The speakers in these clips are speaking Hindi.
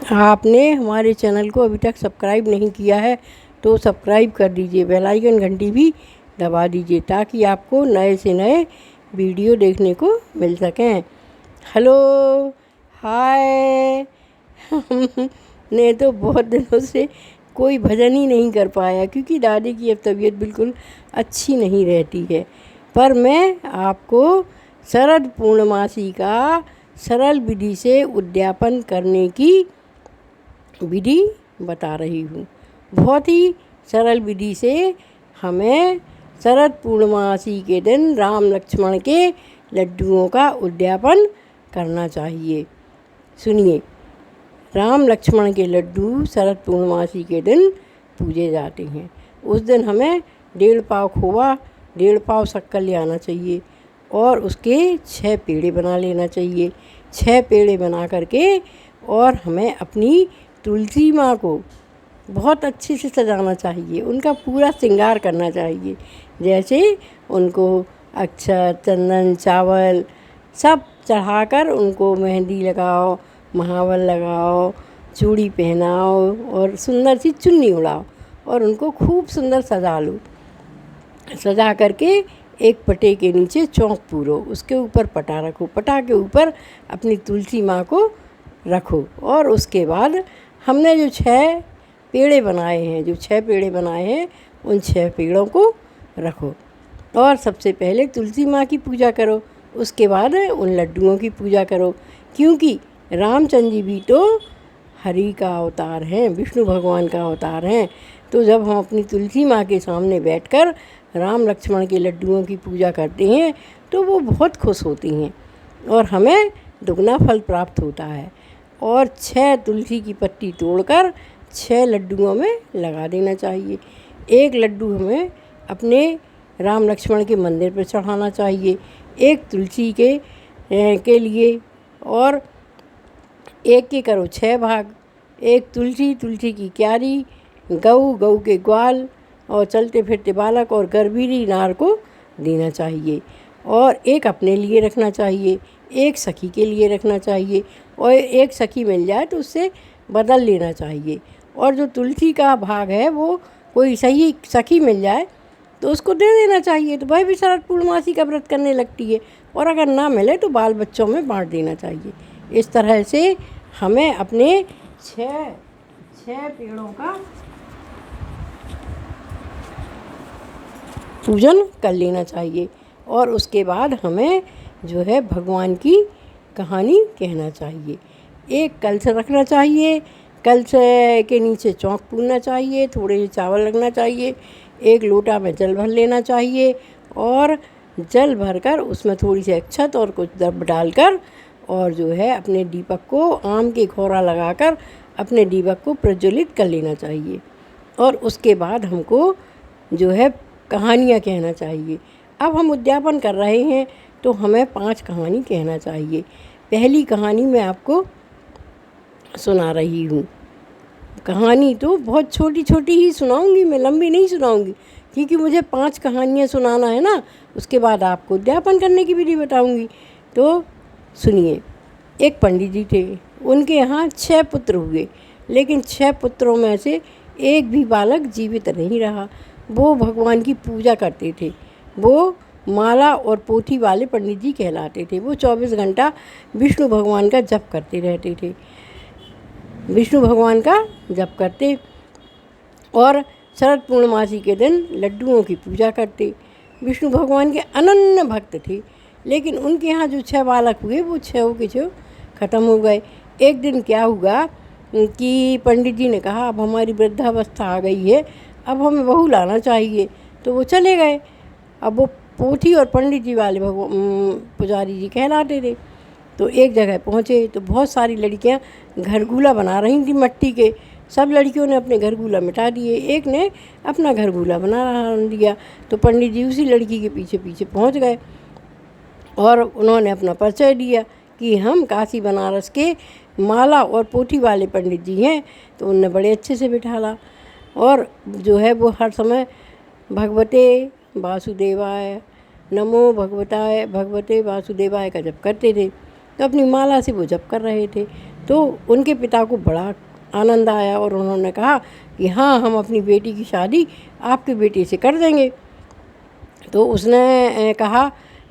आपने हमारे चैनल को अभी तक सब्सक्राइब नहीं किया है तो सब्सक्राइब कर दीजिए, बेल आइकन घंटी भी दबा दीजिए ताकि आपको नए से नए वीडियो देखने को मिल सकें। हेलो, हाय। हमने तो बहुत दिनों से कोई भजन ही नहीं कर पाया क्योंकि दादी की अब तबीयत बिल्कुल अच्छी नहीं रहती है। पर मैं आपको शरद पूर्णमासी का सरल विधि से उद्यापन करने की विधि बता रही हूँ। बहुत ही सरल विधि से हमें शरद पूर्णमासी के दिन राम लक्ष्मण के लड्डुओं का उद्यापन करना चाहिए। सुनिए, राम लक्ष्मण के लड्डू शरद पूर्णमासी के दिन पूजे जाते हैं। उस दिन हमें 1.5 पाव खोवा, 1.5 पाव शक्कर ले आना चाहिए और उसके 6 पेड़े बना लेना चाहिए। 6 पेड़े बना करके और हमें अपनी तुलसी माँ को बहुत अच्छे से सजाना चाहिए, उनका पूरा श्रृंगार करना चाहिए। जैसे उनको अक्षत, चंदन, चावल सब चढ़ाकर उनको मेहंदी लगाओ, महावर लगाओ, चूड़ी पहनाओ और सुंदर सी चुन्नी उड़ाओ और उनको खूब सुंदर सजा लो। सजा करके एक पटे के नीचे चौक पूरो, उसके ऊपर पटा रखो, पटा के ऊपर अपनी तुलसी माँ को रखो और उसके बाद हमने जो 6 पेड़े बनाए हैं उन 6 पेड़ों को रखो और सबसे पहले तुलसी माँ की पूजा करो। उसके बाद उन लड्डुओं की पूजा करो क्योंकि रामचंद्र जी भी तो हरि का अवतार हैं, विष्णु भगवान का अवतार हैं। तो जब हम अपनी तुलसी माँ के सामने बैठकर राम लक्ष्मण के लड्डुओं की पूजा करते हैं तो वो बहुत खुश होती हैं और हमें दुगना फल प्राप्त होता है। और 6 तुलसी की पत्ती तोड़कर 6 लड्डुओं में लगा देना चाहिए। एक लड्डू हमें अपने राम लक्ष्मण के मंदिर पर चढ़ाना चाहिए, एक तुलसी के लिए, और एक के करो 6 भाग। एक तुलसी की क्यारी, गऊ के ग्वाल और चलते फिरते बालक और गर्भीणी नार को देना चाहिए। और एक अपने लिए रखना चाहिए, एक सखी के लिए रखना चाहिए और एक सखी मिल जाए तो उससे बदल लेना चाहिए। और जो तुलसी का भाग है वो कोई सही सखी मिल जाए तो उसको दे देना चाहिए, तो वह भी शरद पूर्णमासी का व्रत करने लगती है। और अगर ना मिले तो बाल बच्चों में बांट देना चाहिए। इस तरह से हमें अपने 6 पेड़ों का पूजन कर लेना चाहिए। और उसके बाद हमें जो है भगवान की कहानी कहना चाहिए। एक कलश रखना चाहिए, कलश के नीचे चौक पूरना चाहिए, थोड़े से चावल रखना चाहिए, एक लोटा में जल भर लेना चाहिए और जल भरकर उसमें थोड़ी सी अक्षत और कुछ द्रव्य डालकर और जो है अपने दीपक को आम के खोरा लगाकर अपने दीपक को प्रज्वलित कर लेना चाहिए। और उसके बाद हमको जो है कहानियाँ कहना चाहिए। अब हम उद्यापन कर रहे हैं तो हमें 5 कहानी कहना चाहिए। पहली कहानी मैं आपको सुना रही हूँ। कहानी तो बहुत छोटी छोटी ही सुनाऊंगी, मैं लंबी नहीं सुनाऊंगी क्योंकि मुझे 5 कहानियाँ सुनाना है ना। उसके बाद आपको उद्यापन करने की विधि बताऊंगी। तो सुनिए, एक पंडित जी थे, उनके यहाँ 6 पुत्र हुए, लेकिन 6 पुत्रों में से एक भी बालक जीवित नहीं रहा। वो भगवान की पूजा करते थे, वो माला और पोथी वाले पंडित जी कहलाते थे। वो 24 घंटा विष्णु भगवान का जप करते रहते थे, विष्णु भगवान का जप करते और शरद पूर्णमासी के दिन लड्डुओं की पूजा करते। विष्णु भगवान के अनन्य भक्त थे, लेकिन उनके यहाँ जो 6 बालक हुए वो 6 के 6 ख़त्म हो गए। एक दिन क्या हुआ कि पंडित जी ने कहा अब हमारी वृद्धावस्था आ गई है, अब हमें बहू लाना चाहिए। तो वो चले गए। अब वो पोथी और पंडित जी वाले पुजारी जी कहलाते थे। तो एक जगह पहुँचे तो बहुत सारी लड़कियां घरगुला बना रही थी मिट्टी के। सब लड़कियों ने अपने घरगुला मिटा दिए, एक ने अपना घरगुला बना दिया। तो पंडित जी उसी लड़की के पीछे पीछे पहुँच गए और उन्होंने अपना परिचय दिया कि हम काशी बनारस के माला और पोथी वाले पंडित जी हैं। तो उनने बड़े अच्छे से बिठाला और जो है वो हर समय भगवते वासुदेवाय, नमो भगवते वासुदेवाय का जप करते थे। तो अपनी माला से वो जप कर रहे थे। तो उनके पिता को बड़ा आनंद आया और उन्होंने कहा कि हाँ, हम अपनी बेटी की शादी आपके बेटे से कर देंगे। तो उसने कहा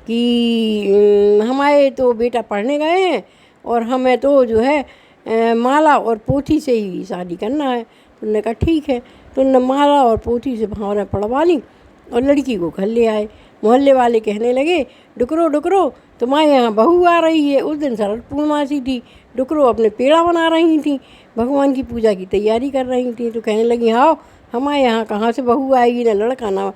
कि हमारे तो बेटा पढ़ने गए हैं और हमें तो जो है माला और पोथी से ही शादी करना है। तो उन्होंने कहा ठीक है। तो उन्होंने माला और पोथी से भावना पढ़वा ली और लड़की को घर ले आए। मोहल्ले वाले कहने लगे, डुकरो डुकरो, तुम्हारे यहाँ बहू आ रही है। उस दिन शरद पूर्णमासी थी। डुकरो अपने पेड़ा बना रही थी, भगवान की पूजा की तैयारी कर रही थी। तो कहने लगी, हाँ, हमारे यहाँ कहाँ से बहू आएगी, ना लड़का ना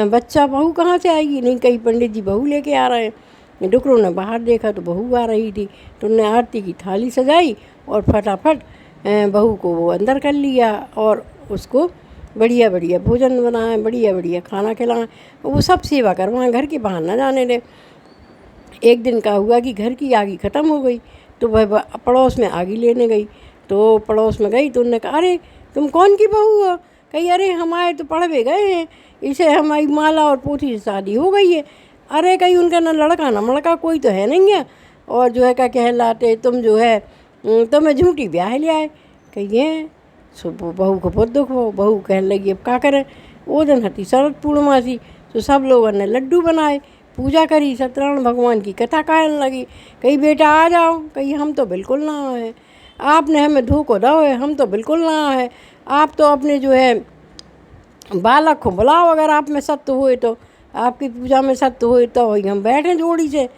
बच्चा, बहू कहाँ से आएगी। नहीं, कहीं पंडित जी बहू लेके आ रहे हैं। डुकरों ने बाहर देखा तो बहू आ रही थी। तो उन्होंने आरती की थाली सजाई और फटाफट बहू को वो अंदर कर लिया और उसको बढ़िया बढ़िया भोजन बनाए, बढ़िया बढ़िया खाना खिलाएं। वो सब सेवा करवाएं, घर के बाहर ना जाने दें। एक दिन का हुआ कि घर की आगी ख़त्म हो गई। तो वह पड़ोस में आगी लेने गई। तो पड़ोस में गई तो उन्होंने कहा, अरे तुम कौन की बहू हो। कही, अरे हमारे तो पढ़वे गए हैं, इसे हमारी माला और पोथी से शादी हो गई है। अरे कहीं उनका ना लड़का ना मड़का कोई तो है नहीं है, और जो है क्या कहलाते तुम जो है तुम्हें झूठी ब्याह ले आए। कहिए सो बहू को बहुत दुख हो। बहू कहने लगी, अब क्या करें। वो दिन हती शरद पूर्णमासी। तो सब लोगों ने लड्डू बनाए, पूजा करी, सत्यनारायण भगवान की कथा कहने लगी। कही, बेटा आ जाओ। कही, हम तो बिल्कुल ना आए, आपने हमें धोखा दो है, हम तो बिल्कुल ना आए। आप तो अपने जो है बालक को बुलाओ, अगर आप में सत्य हुए तो, आपकी पूजा में सत्य हुए तो वही हम बैठे जोड़ी से।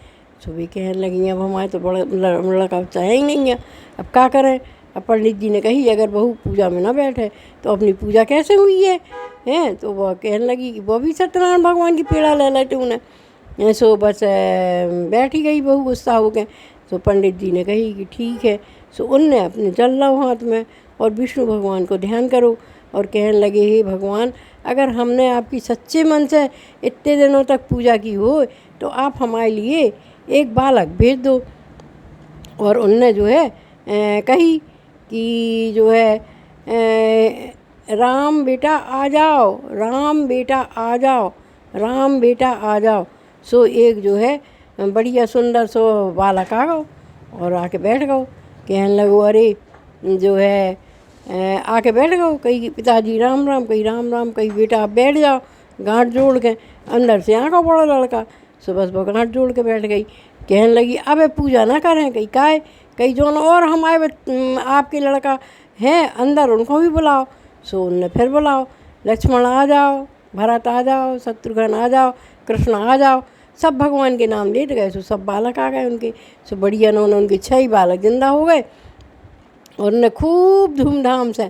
तो वे कहने लगी, अब हमारे तो बड़ा लड़का बच्चा है ही नहीं है, अब क्या करें। अब पंडित जी ने कही, अगर बहू पूजा में ना बैठे तो अपनी पूजा कैसे हुई है। तो वह कहने लगी कि वो भी सत्यनारायण भगवान की पेड़ा ले लेते उन्हें। सो बस बैठी गई बहू गुस्सा हो गए। तो पंडित जी ने कही कि ठीक है। सो उनने अपने जल लो हाथ में और विष्णु भगवान को ध्यान करो और कहने लगे, हे भगवान, अगर हमने आपकी सच्चे मन से इतने दिनों तक पूजा की हो तो आप हमारे लिए एक बालक भेज दो। और उनने जो है कही कि जो है राम बेटा आ जाओ, राम बेटा आ जाओ, राम बेटा आ जाओ। सो एक जो है बढ़िया सुंदर सो बालक आ गो और आके बैठ गो। कहने लगो, अरे जो है आके बैठ गो। कही, पिताजी राम राम। कही, राम राम। कही, बेटा आप बैठ जाओ। गांठ जोड़ के अंदर से आँखों बड़ा लड़का। सो बस वो गांठ जोड़ के बैठ गई। कहने लगी, अबे पूजा ना करें। कही, काहे। कही, जो और हमारे आपके लड़का है अंदर, उनको भी बुलाओ। सो उनने फिर बुलाओ, लक्ष्मण आ जाओ, भरत आ जाओ, शत्रुघ्न आ जाओ, कृष्ण आ जाओ। सब भगवान के नाम लेते गए। सो सब बालक आ गए उनके। सो बढ़िया उन्होंने उनके 6 बालक जिंदा हो गए। और उन्होंने खूब धूमधाम से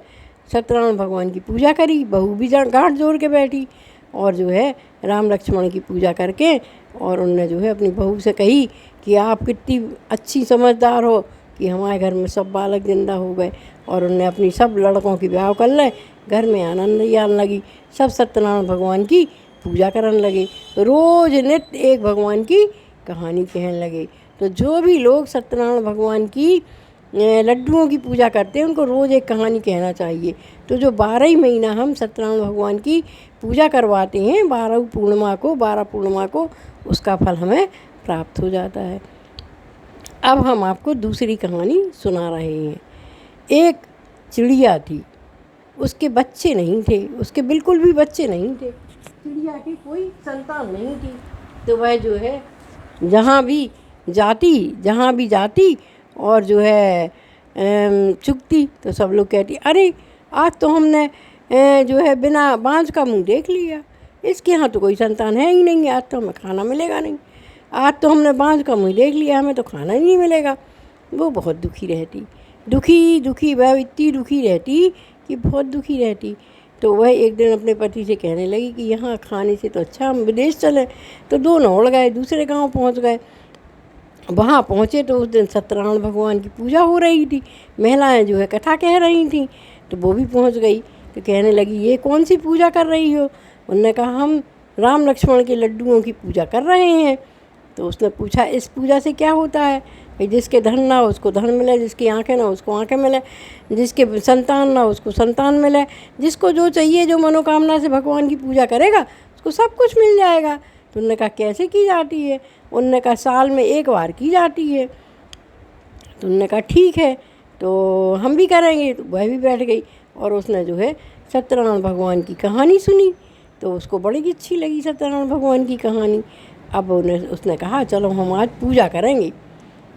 सत्यनारायण भगवान की पूजा करी। बहू भी गांठ जोड़ के बैठी और जो है राम लक्ष्मण की पूजा करके, और उनने जो है अपनी बहू से कही कि आप कितनी अच्छी समझदार हो कि हमारे घर में सब बालक जिंदा हो गए। और उनने अपनी सब लड़कों की ब्याह कर ले। घर में आनंद ही आने लगी। सब सत्यनारायण भगवान की पूजा करने लगे। रोज नित्य एक भगवान की कहानी कहने लगे। तो जो भी लोग सत्यनारायण भगवान की लड्डुओं की पूजा करते हैं उनको रोज़ एक कहानी कहना चाहिए। तो जो 12 ही महीना हम सत्यनारायण भगवान की पूजा करवाते हैं, 12 पूर्णिमा को उसका फल हमें प्राप्त हो जाता है। अब हम आपको दूसरी कहानी सुना रहे हैं। एक चिड़िया थी, उसके बच्चे नहीं थे, उसके बिल्कुल भी बच्चे नहीं थे। चिड़िया की कोई संतान नहीं थी। तो वह जो है जहाँ भी जाती और जो है चुगती तो सब लोग कहती, अरे आज तो हमने जो है बिना बाँझ का मुंह देख लिया, इसके यहाँ तो कोई संतान है ही नहीं, आज तो हमें खाना मिलेगा नहीं। आज तो हमने बाँझ का मुंह देख लिया, हमें तो खाना ही नहीं मिलेगा। वो बहुत दुखी रहती, दुखी वह इतनी दुखी रहती कि बहुत दुखी रहती। तो वह एक दिन अपने पति से कहने लगी कि यहाँ खाने से तो अच्छा हम विदेश चलें। तो दोनों उड़ गए, दूसरे गांव पहुँच गए। वहाँ पहुँचे तो उस दिन सत्यनारायण भगवान की पूजा हो रही थी। महिलाएं जो है कथा कह रही थीं। तो वो भी पहुँच गई। तो कहने लगी, ये कौन सी पूजा कर रही हो। उन्होंने कहा, हम राम लक्ष्मण के लड्डुओं की पूजा कर रहे हैं। तो उसने पूछा, इस पूजा से क्या होता है। कि जिसके धन ना हो उसको धन मिले, जिसकी आंखें ना हो उसको आंखें मिले, जिसके संतान ना हो उसको संतान मिले, जिसको जो चाहिए, जो मनोकामना से भगवान की पूजा करेगा उसको सब कुछ मिल जाएगा। तो उन्होंने कहा, कैसे की जाती है। उन्होंने कहा, साल में 1 बार की जाती है। तो उन्होंने कहा, ठीक है। तो हम भी करेंगे। तो वह भी बैठ गई और उसने जो है सत्यनारायण भगवान की कहानी सुनी। तो उसको बड़ी अच्छी लगी सत्यनारायण भगवान की कहानी। अब उसने कहा चलो हम आज पूजा करेंगे।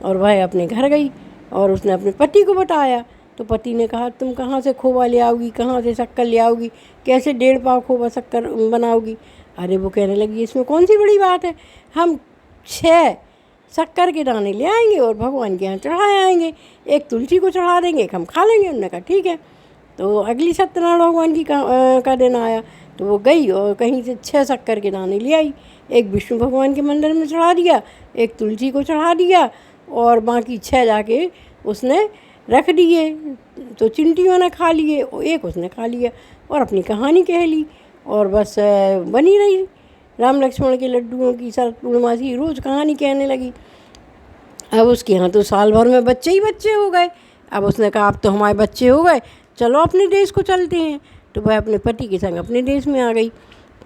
और वह अपने घर गई और उसने अपने पति को बताया। तो पति ने कहा तुम कहाँ से खोवा ले आओगी, कहाँ से शक्कर ले आओगी, कैसे 1.5 पाव खोवा शक्कर बनाओगी। अरे वो कहने लगी इसमें कौन सी बड़ी बात है, हम 6 शक्कर के दाने ले आएंगे और भगवान के यहाँ चढ़ाए आएंगे, एक तुलसी को चढ़ा देंगे, एक हम खा लेंगे। उन्होंने कहा ठीक है। तो अगली सत्यनारायण भगवान की का दिन आया तो वो गई और कहीं से 6 शक्कर के दाने ले आई। एक विष्णु भगवान के मंदिर में चढ़ा दिया, एक तुलसी को चढ़ा दिया और बाकी 6 जाके उसने रख दिए। तो चिंटियों ने खा लिए, एक उसने खा लिया और अपनी कहानी कह ली। और बस बनी रही राम लक्ष्मण के लड्डुओं की शरद पूर्णिमा की रोज़ कहानी कहने लगी। अब उसके यहाँ तो साल भर में बच्चे ही बच्चे हो गए। अब उसने कहा अब तो हमारे बच्चे हो गए, चलो अपने देश को चलते हैं। तो वह अपने पति के संग अपने देश में आ गई।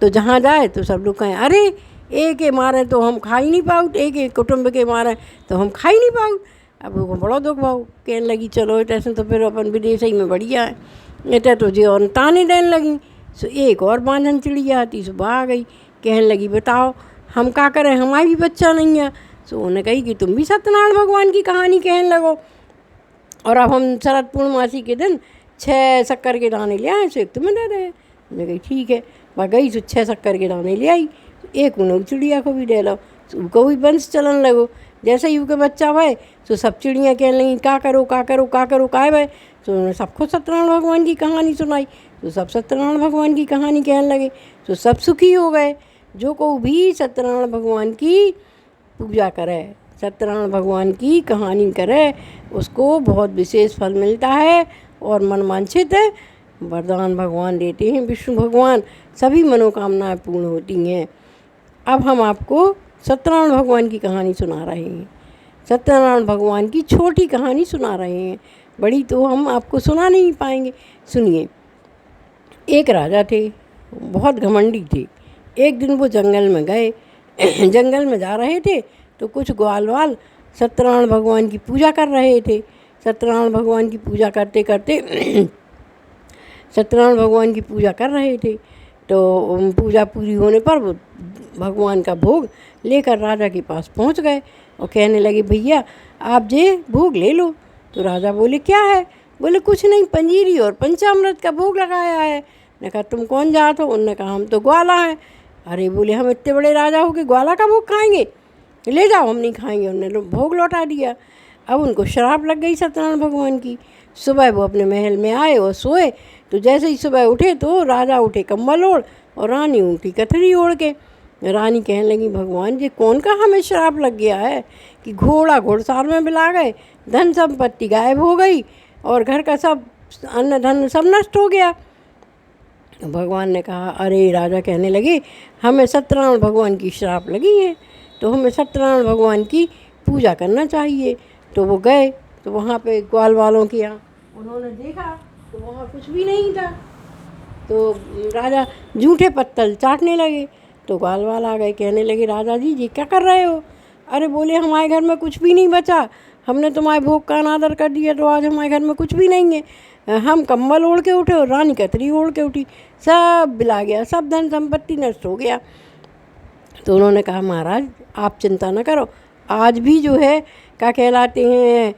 तो जहाँ जाए तो सब लोग कहें अरे एक के मारे तो हम खा ही नहीं पाऊ, एक कुटुंब के मारे तो हम खा ही नहीं पाऊ। अब वो बड़ा दुख भाव कहने लगी चलो ऐसे तो फिर अपन विदेश ही में बढ़िया है। इतना तो जी और ताने देने लगी। सो एक और बांझन चिड़िया आती सुबह आ गई, कहने लगी बताओ हम क्या करें, हमारा भी बच्चा नहीं है। सो उन्होंने कही कि तुम भी सत्यनारायण भगवान की कहानी कहने लगो और अब हम शरद पूर्णमासी के दिन 6 शक्कर के दाने ले आए, सो एक तुम्हें दे रहे। मैंने कही ठीक है। वह गई तो 6 शक्कर के दाने ले आई, एक उन्हें चिड़िया को भी दे लो, उसको भी वंश चलन लगो। जैसे ही उसके बच्चा भाई तो सब चिड़ियाँ कहने लगी का करो का करो का करो का भाई। तो उन्होंने सबको सत्यनारायण भगवान की कहानी सुनाई। तो सब सत्यनारायण भगवान की कहानी कहने लगे तो सब सुखी हो गए। जो को भी सत्यनारायण भगवान की पूजा करे, सत्यनारायण भगवान की कहानी करे, उसको बहुत विशेष फल मिलता है और मनवांछित वरदान भगवान देते हैं। विष्णु भगवान सभी मनोकामनाएं पूर्ण होती हैं। अब हम आपको सत्यनारायण भगवान की कहानी सुना रहे हैं। सत्यनारायण भगवान की छोटी कहानी सुना रहे हैं, बड़ी तो हम आपको सुना नहीं पाएंगे। सुनिए। एक राजा थे, बहुत घमंडी थे। एक दिन वो जंगल में गए जंगल में जा रहे थे तो कुछ ग्वाल वाल सत्यनारायण भगवान की पूजा कर रहे थे। सत्यनारायण भगवान की पूजा करते करते सत्यनारायण भगवान की पूजा कर रहे थे। तो पूजा पूरी होने पर वो भगवान का भोग लेकर राजा के पास पहुंच गए और कहने लगे भैया आप जे भोग ले लो। तो राजा बोले क्या है? बोले कुछ नहीं, पंजीरी और पंचामृत का भोग लगाया है। ने कहा तुम कौन जात हो? उन्होंने कहा हम तो ग्वाला हैं। अरे बोले हम इतने बड़े राजा हो के ग्वाला का भोग खाएंगे, ले जाओ हम नहीं खाएंगे। उन्होंने भोग लौटा दिया। अब उनको शराब लग गई सत्यनारायण भगवान की। सुबह वो अपने महल में आए और सोए। तो जैसे ही सुबह उठे तो राजा उठे कम्बल ओढ़ और रानी उठी कथरी ओढ़ के। रानी कहने लगी भगवान जी कौन का हमें शराब लग गया है कि घोड़ा घुड़सार में मिला गए, धन संपत्ति गायब हो गई और घर का सब अन्न धन सब नष्ट हो गया। भगवान ने कहा अरे राजा कहने लगे हमें सत्यनारायण भगवान की शराब लगी है तो हमें सत्यनारायण भगवान की पूजा करना चाहिए। तो वो गए तो वहाँ पे ग्वाल वालों के यहाँ उन्होंने देखा तो वहाँ कुछ भी नहीं था। तो राजा जूठे पत्तल चाटने लगे। तो ग्वाल वाल आ गए, कहने लगे राजा जी क्या कर रहे हो? अरे बोले हमारे घर में कुछ भी नहीं बचा, हमने तुम्हारे भोग का अनादर कर दिया तो आज हमारे घर में कुछ भी नहीं है। हम कंबल ओढ़ के उठे और रानी कतरी ओढ़ के उठी, सब बिला गया, सब धन संपत्ति नष्ट हो गया। तो उन्होंने कहा महाराज आप चिंता न करो, आज भी जो है क्या कहलाते हैं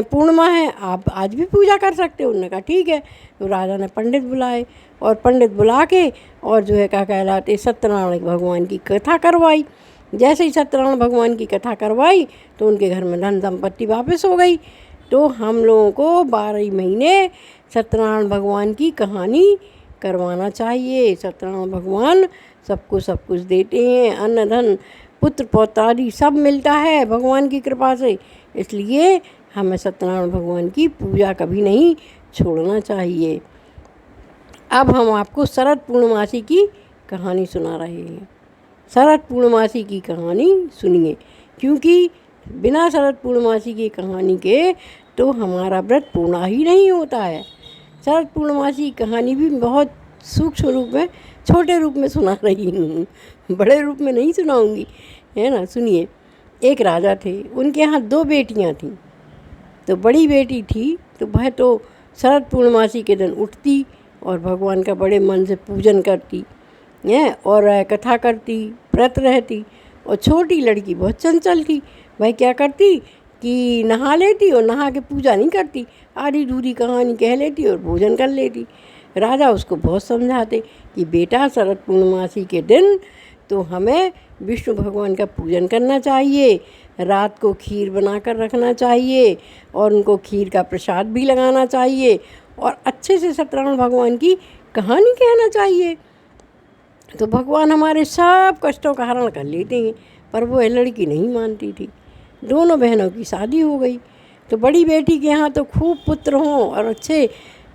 पूर्णिमा है, आप आज भी पूजा कर सकते हो। उन्होंने कहा ठीक है। तो राजा ने पंडित बुलाए और पंडित बुला के और जो है क्या कहलाते सत्यनारायण भगवान की कथा करवाई। जैसे ही सत्यनारायण भगवान की कथा करवाई तो उनके घर में धन संपत्ति वापस हो गई। तो हम लोगों को 12 महीने सत्यनारायण भगवान की कहानी करवाना चाहिए। सत्यनारायण भगवान सबको सब कुछ देते हैं, अन्न धन पुत्र पौत्र आदि सब मिलता है भगवान की कृपा से। इसलिए हमें सत्यनारायण भगवान की पूजा कभी नहीं छोड़ना चाहिए। अब हम आपको शरद पूर्णमासी की कहानी सुना रहे हैं। शरद पूर्णमासी की कहानी सुनिए, क्योंकि बिना शरद पूर्णमासी की कहानी के तो हमारा व्रत पूर्ण ही नहीं होता है। शरद पूर्णमासी की कहानी भी बहुत सूक्ष्म रूप में, छोटे रूप में सुना रही हूँ, बड़े रूप में नहीं सुनाऊंगी, है ना। सुनिए। एक राजा थे, उनके यहाँ 2 बेटियाँ थीं। तो बड़ी बेटी थी तो वह तो शरद पूर्णमासी के दिन उठती और भगवान का बड़े मन से पूजन करती है और कथा करती, व्रत रहती। और छोटी लड़की बहुत चंचल थी, वह क्या करती कि नहा लेती और नहा के पूजा नहीं करती, आधी दूरी कहानी कह लेती और भोजन कर लेती। राजा उसको बहुत समझाते कि बेटा शरद पूर्णमासी के दिन तो हमें विष्णु भगवान का पूजन करना चाहिए, रात को खीर बनाकर रखना चाहिए और उनको खीर का प्रसाद भी लगाना चाहिए और अच्छे से सत्यनारायण भगवान की कहानी कहना चाहिए, तो भगवान हमारे सब कष्टों का हरण कर लेते हैं। पर वो लड़की नहीं मानती थी। दोनों बहनों की शादी हो गई तो बड़ी बेटी के यहाँ तो खूब पुत्र हों और अच्छे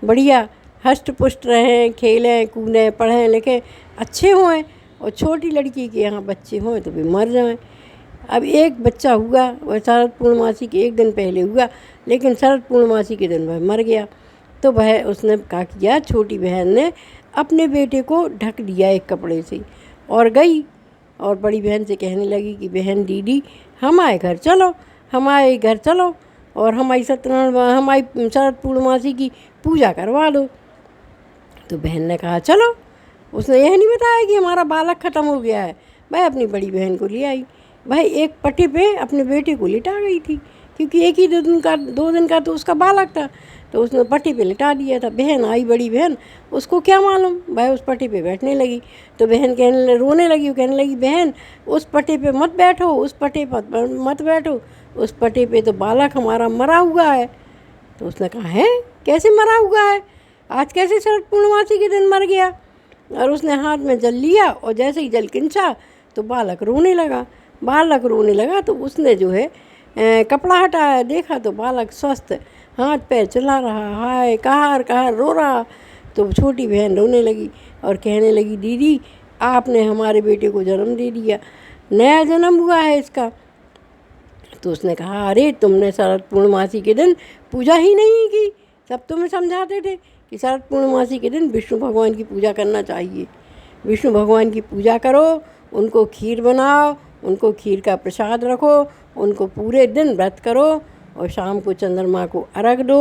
बढ़िया हष्ट पुष्ट रहें, खेलें कूदें पढ़ें लिखें अच्छे हों, और छोटी लड़की के यहाँ बच्चे हों तो वे मर जाएं। अब एक बच्चा हुआ, वह शरद पूर्णमासी के एक दिन पहले हुआ, लेकिन शरद पूर्णमासी के दिन वह मर गया। तो वह उसने क्या किया, छोटी बहन ने अपने बेटे को ढक दिया एक कपड़े से और गई और बड़ी बहन से कहने लगी कि बहन दीदी हमारे घर चलो, हमारे घर चलो और हमारी शरद पूर्णमासी की पूजा करवा दो। तो बहन ने कहा चलो। उसने यह नहीं बताया कि हमारा बालक ख़त्म हो गया है। वह अपनी बड़ी बहन को ले आई। वह एक पट्टे पे अपने बेटे को लिटा गई थी, क्योंकि एक ही 2 दिन का तो उसका बालक था, तो उसने पट्टी पे लिटा दिया था। बहन आई, बड़ी बहन, उसको क्या मालूम, वह उस पट्टी पे बैठने लगी। तो बहन रोने लगी। वो कहने लगी बहन उस पट्टी पे मत बैठो, उस पट्टी पर मत बैठो, उस पट्टी पे तो बालक हमारा मरा हुआ है। तो उसने कहा है कैसे मरा हुआ है, आज कैसे शरद पूर्णमासी के दिन मर गया। और उसने हाथ में जल लिया और जैसे ही जल खिंचा तो बालक रोने लगा। तो उसने जो है कपड़ा हटाया, देखा तो बालक स्वस्थ, हाथ पैर चला रहा, हाय कहार रो रहा। तो छोटी बहन रोने लगी और कहने लगी दीदी आपने हमारे बेटे को जन्म दे दिया, नया जन्म हुआ है इसका। तो उसने कहा अरे तुमने शरद पूर्णमासी के दिन पूजा ही नहीं की, सब तुम्हें समझाते थे कि शरद पूर्णमासी के दिन विष्णु भगवान की पूजा करना चाहिए। विष्णु भगवान की पूजा करो, उनको खीर बनाओ, उनको खीर का प्रसाद रखो, उनको पूरे दिन व्रत करो और शाम को चंद्रमा को अर्घ दो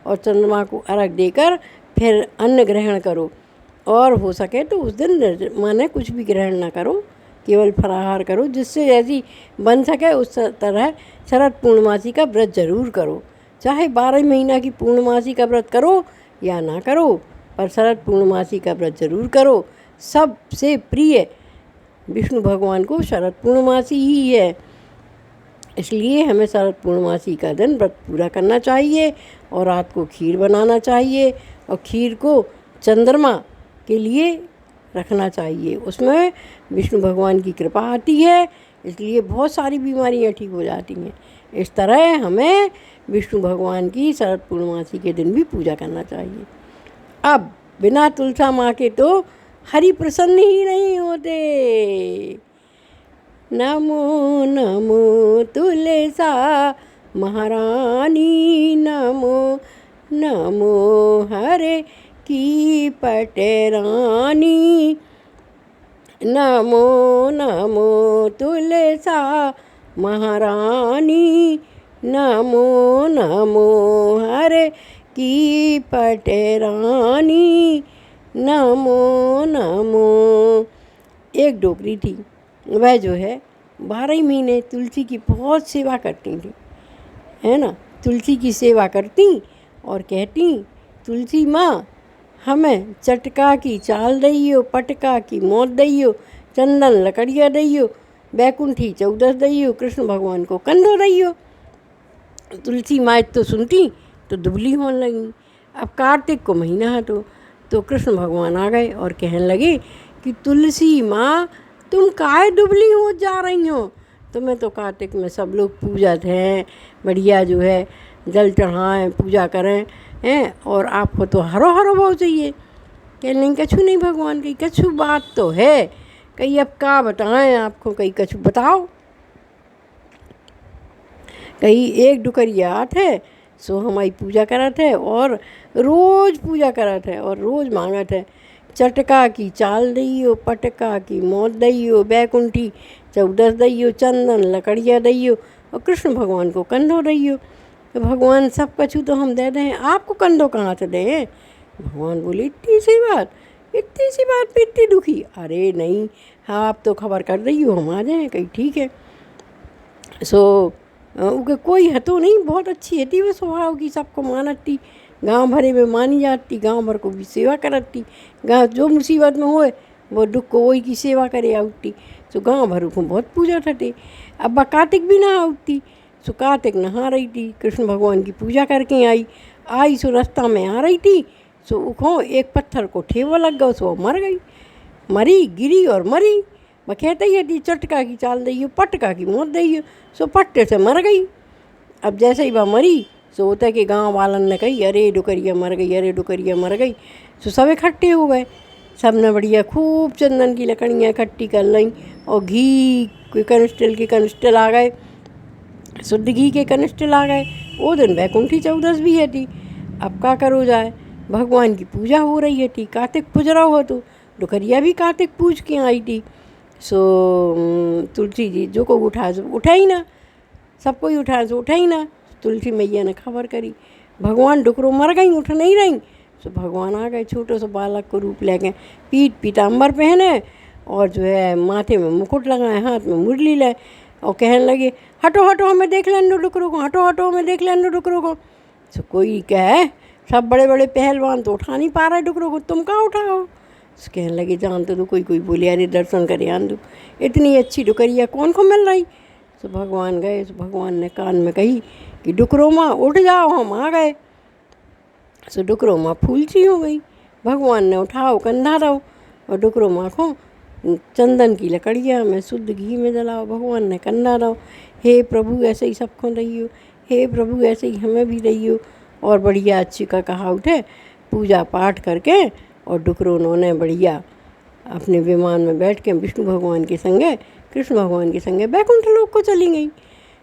और चंद्रमा को अर्घ देकर फिर अन्न ग्रहण करो। और हो सके तो उस दिन माने कुछ भी ग्रहण ना करो, केवल फलाहार करो, जिससे जैसी बन सके उस तरह शरद पूर्णमासी का व्रत जरूर करो। चाहे 12 महीना की पूर्णमासी का व्रत करो या ना करो, पर शरद पूर्णमासी का व्रत जरूर करो। सबसे प्रिय विष्णु भगवान को शरद पूर्णमासी ही है, इसलिए हमें शरद पूर्णमासी का दिन व्रत पूरा करना चाहिए और रात को खीर बनाना चाहिए और खीर को चंद्रमा के लिए रखना चाहिए। उसमें विष्णु भगवान की कृपा आती है, इसलिए बहुत सारी बीमारियां ठीक हो जाती हैं। इस तरह हमें विष्णु भगवान की शरद पूर्णमासी के दिन भी पूजा करना चाहिए। अब बिना तुलसा माँ के तो हरि प्रसन्न ही नहीं होते। नमो नमो तुलसा महारानी, नमो नमो हरे की पटरानी, नमो नमो तुलसा महारानी, नमो नमो हरे की पटरानी, नमो नमो। एक डोकरी थी, वह जो है 12 महीने तुलसी की बहुत सेवा करती थी, है ना। तुलसी की सेवा करती और कहती तुलसी माँ हमें चटका की चाल दइयो, पटका की मौत दइयो, चंदन लकड़िया दइयो, बैकुंठी 14 दइयो, कृष्ण भगवान को कंधो दइयो। तुलसी माँ तो सुनती तो दुबली होने लगी। अब कार्तिक को महीना है तो कृष्ण भगवान आ गए और कहने लगे कि तुलसी माँ तुम काहे दुबली हो जा रही हो, तुम्हें तो कार्तिक में सब लोग पूजत हैं, बढ़िया जो है जल चढ़ाएं पूजा करें हैं, और आपको तो हरो हरो भाव चाहिए। कहने नहीं कछु नहीं भगवान की कछु बात तो है, कहीं अब क्या बताएं आपको, कहीं कछु बताओ। कहीं एक डुकरिया आत है सो हमारी पूजा करत है और रोज़ पूजा करत है और रोज़ मांगत है चटका की चाल दइयो, पटका की मौत दइयो, बैकुंठी 14 दइयो, चंदन लकड़िया दइयो और कृष्ण भगवान को कंधो दइयो। तो भगवान सब कछु तो हम दे दें, आपको कंधों कहाँ से दें। भगवान बोले इतनी सी बात पे इतनी दुखी। अरे नहीं, हाँ आप तो खबर कर रही हो, हम आ जाएँ कहीं, ठीक है। सो कोई हतो नहीं, बहुत अच्छी हती वो स्वभाव की, सबको मानती, गांव भरे में मानी जाती, गांव भर को भी सेवा करती। गांव जो मुसीबत में होए वो दुख को वही की सेवा करे आउती। सो गांव भर को बहुत पूजा थते। अब कार्तिक भी ना आउती। सो कार्तिक नहा रही थी, कृष्ण भगवान की पूजा करके आई सो रास्ता में आ रही थी। सो उखो एक पत्थर को ठेवा लग गया, सो मर गई, मरी गिरी और मरी। मैं कहते ही थी चटका की चाल दी, पटका की मौत दी, सो पट्टे से मर गई। अब जैसे ही वह मरी सो होता है कि गांव वालन ने कही अरे डुकरिया मर गई, अरे डुकरिया मर गई। सो सब इकट्ठे हो गए, सब ने बढ़िया खूब चंदन की लकड़ियाँ इकट्ठी कर लीं और घी के कनिस्टल के कनिस्टल आ गए, शुद्ध घी के कनिस्टल आ गए। वो दिन वैकुंठी चौदस भी है थी। अब क्या करो जाए, भगवान की पूजा हो रही है थी, कार्तिक पूज रहा हो तो डुकरिया भी कार्तिक पूज के आई थी। सो तुलसी जी जो को उठा ही ना, सबको ही उठा सो उठा ही ना। तुलसी मैया ने खबर करी, भगवान डुकरो मर गई, उठ नहीं रही। सो भगवान आ गए, छोटे से बालक को रूप ले गए, पीठ पीताम्बर पहने और जो है माथे में मुकुट लगाए, हाथ में मुरली ले, और कहने लगे हटो हटो हमें देख लेने डुकरों को, हटो हटो हमें देख लेने डुकरों को। सो कोई कहे सब बड़े बड़े पहलवान तो उठा नहीं पा रहे डुकरों को, तुम कहाँ उठाओ। कहने लगे जानते तो कोई बोले अरे दर्शन करे आन दो, इतनी अच्छी डुकरिया कौन को मिल रही। सो भगवान गए, सो भगवान ने कान में कही कि डुकरो माँ उठ जाओ, हम आ गए। सो डुकरो माँ फूल सी हो गई। भगवान ने उठाओ कंधा रहो और डुकरो माँ को चंदन की लकड़ियाँ में शुद्ध घी में जलाओ। भगवान ने कंधा रहो, हे प्रभु ऐसे ही सबको रहियो, हे प्रभु ऐसे ही हमें भी रहियो। और बढ़िया अच्छी का कहा उठे पूजा पाठ करके, और डुकरो उन्होंने बढ़िया अपने विमान में बैठ के विष्णु भगवान के संगे कृष्ण भगवान के संगे बैकुंठ लोक को चली गई।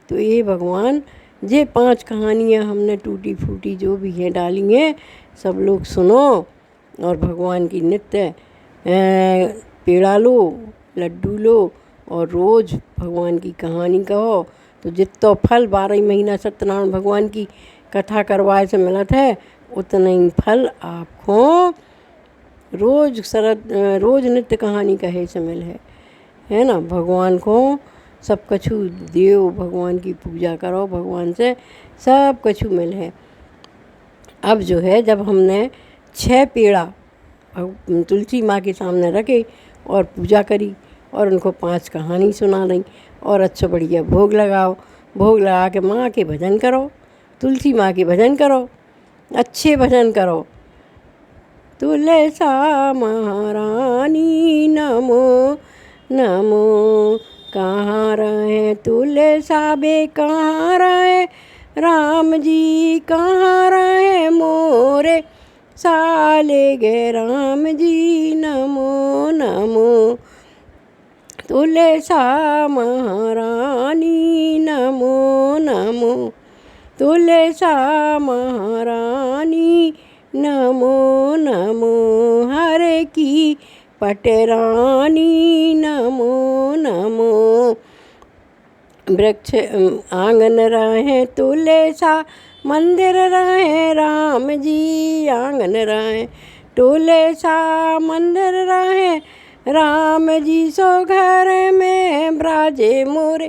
तो ये भगवान ये 5 कहानियाँ हमने टूटी फूटी जो भी हैं डाली हैं, सब लोग सुनो और भगवान की नित्य पेड़ा लो, लड्डू लो और रोज़ भगवान की कहानी कहो। तो जितना फल 12 महीना सत्यनारायण भगवान की कथा करवाए से मिलत है, उतना ही फल आपको रोज़ नित्य कहानी कहे से मिल है ना। भगवान को सब कछु देव, भगवान की पूजा करो, भगवान से सब कछु मिल है। अब जो है जब हमने 6 पेड़ा तुलसी माँ के सामने रखे और पूजा करी और उनको 5 कहानी सुना दी और अच्छा बढ़िया भोग लगाओ, भोग लगा के माँ के भजन करो, तुलसी माँ के भजन करो, अच्छे भजन करो। तुलसा महारानी नमो नमो, कहाँ रहे तुलसा बे कहाँ रहे राम जी, कहाँ रहे मोरे साले गे राम जी, नमो नमो। तुलसा महारानी नमो नमो, तुलसा महारानी नमो नमो, हरे की पटरानी नमो नमो। वृक्ष आंगन रहे तुलसा, मंदिर रहे राम जी, आंगन रहे तुलसा, मंदिर रहे राम जी, सो घर में ब्राजे मोरे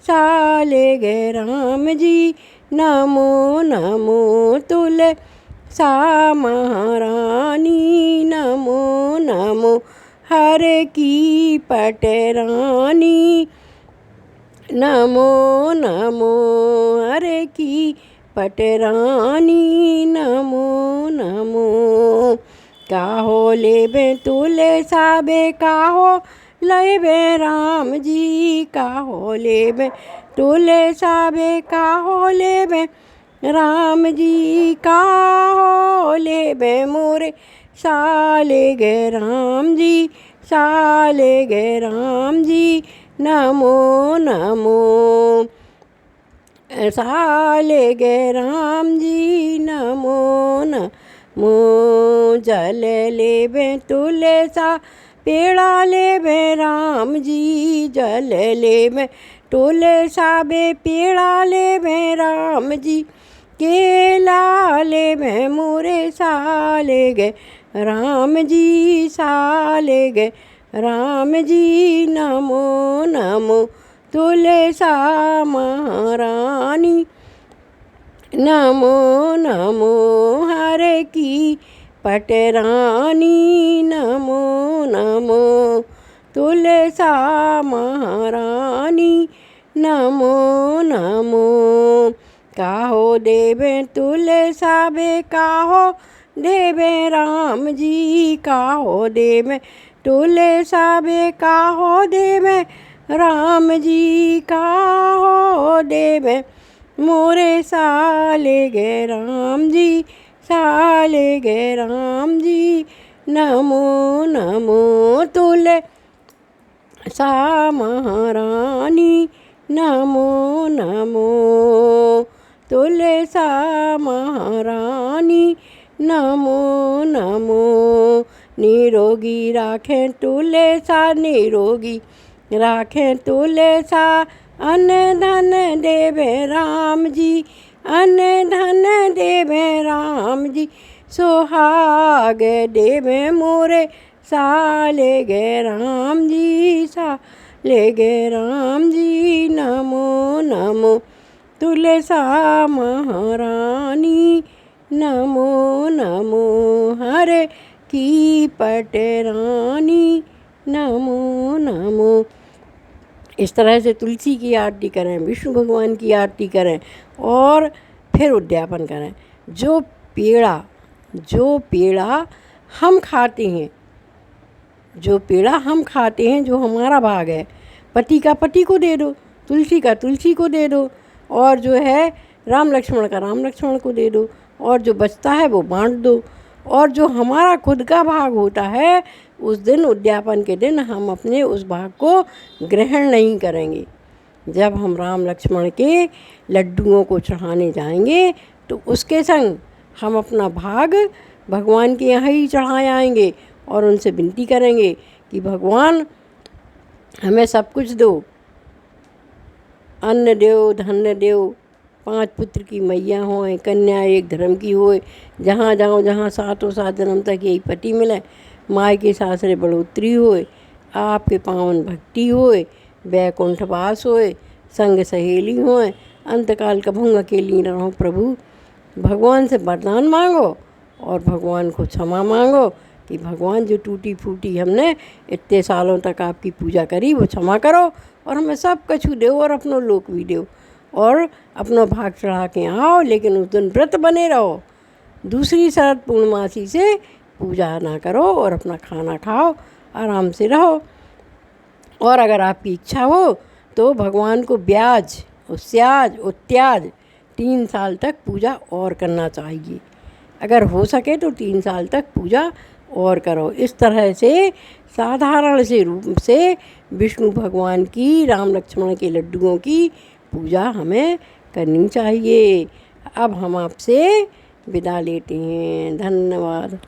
साले गे राम जी, नमो नमो। तुलसा महारानी नमो नमो, हरे की पटरानी नमो नमो, हरे की पटरानी नमो नमो। काहो लेबे तुलसा बे, काहो लेबे राम जी, काहो लेबे तुलसा बे, काहो लेबे राम जी, काहो लेबे मोरे साले गे राम जी, साले गे राम जी, नमो नमो। साले गे राम जी, नमो नमो। जल लेबे तुलसा, पेड़ा लेबे राम जी, जल लेबे तुलसा बे, पेड़ा लेबे राम जी, के लाले में मोरे साले गए, राम जी साले गए, राम जी नमो नमो तुलसा महारानी, नमो नमो हरे की पटरानी, नमो नमो तुलसा महारानी, नमो नमो। काहो देवे तुलसा बे, काहो देवे राम जी, काहो देवे तुलसा बे, काहो देवे राम जी, काहो देवे मोरे साले गए राम जी, साले गए राम जी, नमो नमो तुलसा महारानी, नमो नमो तुलसा महारानी, नमो नमो। निरोगी राखें तुलसा, निरोगी राखें तुलसा, अन्न धन देवे राम जी, अन्न धन देवे राम जी, सुहाग देवे मोरे साले गए राम जी, साले गए राम जी, नमो नमो तुलसा महारानी, नमो नमो हरे की पटरानी, नमो नमो। इस तरह से तुलसी की आरती करें, विष्णु भगवान की आरती करें और फिर उद्यापन करें। जो पेड़ा हम खाते हैं, जो पेड़ा हम खाते हैं, जो हमारा भाग है, पति का पति को दे दो, तुलसी का तुलसी को दे दो, और जो है राम लक्ष्मण का राम लक्ष्मण को दे दो, और जो बचता है वो बांट दो। और जो हमारा खुद का भाग होता है, उस दिन उद्यापन के दिन हम अपने उस भाग को ग्रहण नहीं करेंगे। जब हम राम लक्ष्मण के लड्डुओं को चढ़ाने जाएंगे तो उसके संग हम अपना भाग भगवान के यहाँ ही चढ़ाए आएंगे और उनसे विनती करेंगे कि भगवान हमें सब कुछ दो, अन्न दो, धन दो, 5 पुत्र की मैया होए, कन्या एक धर्म की होए, जहाँ जाओ जहाँ 7 जन्म तक यही पति मिले, माय के सासरे बढ़ोतरी होए, आपके पावन भक्ति होए, वैकुंठ वास होए, संग सहेली होए, अंतकाल कभू अकेली न रहो। प्रभु भगवान से वरदान मांगो और भगवान को क्षमा मांगो कि भगवान जो टूटी फूटी हमने इतने सालों तक आपकी पूजा करी वो क्षमा करो और हमें सब कछु दो और अपनो लोक भी दो और अपना भाग चढ़ा के आओ, लेकिन उस दिन व्रत बने रहो। दूसरी शरद पूर्णमासी से पूजा ना करो और अपना खाना खाओ, आराम से रहो। और अगर आपकी इच्छा हो तो भगवान को ब्याज, स्याज, उत्याज 3 साल तक पूजा और करना चाहिए। अगर हो सके तो 3 साल तक पूजा और करो। इस तरह से साधारण से रूप से विष्णु भगवान की, राम लक्ष्मण के लड्डुओं की पूजा हमें करनी चाहिए। अब हम आपसे विदा लेते हैं। धन्यवाद।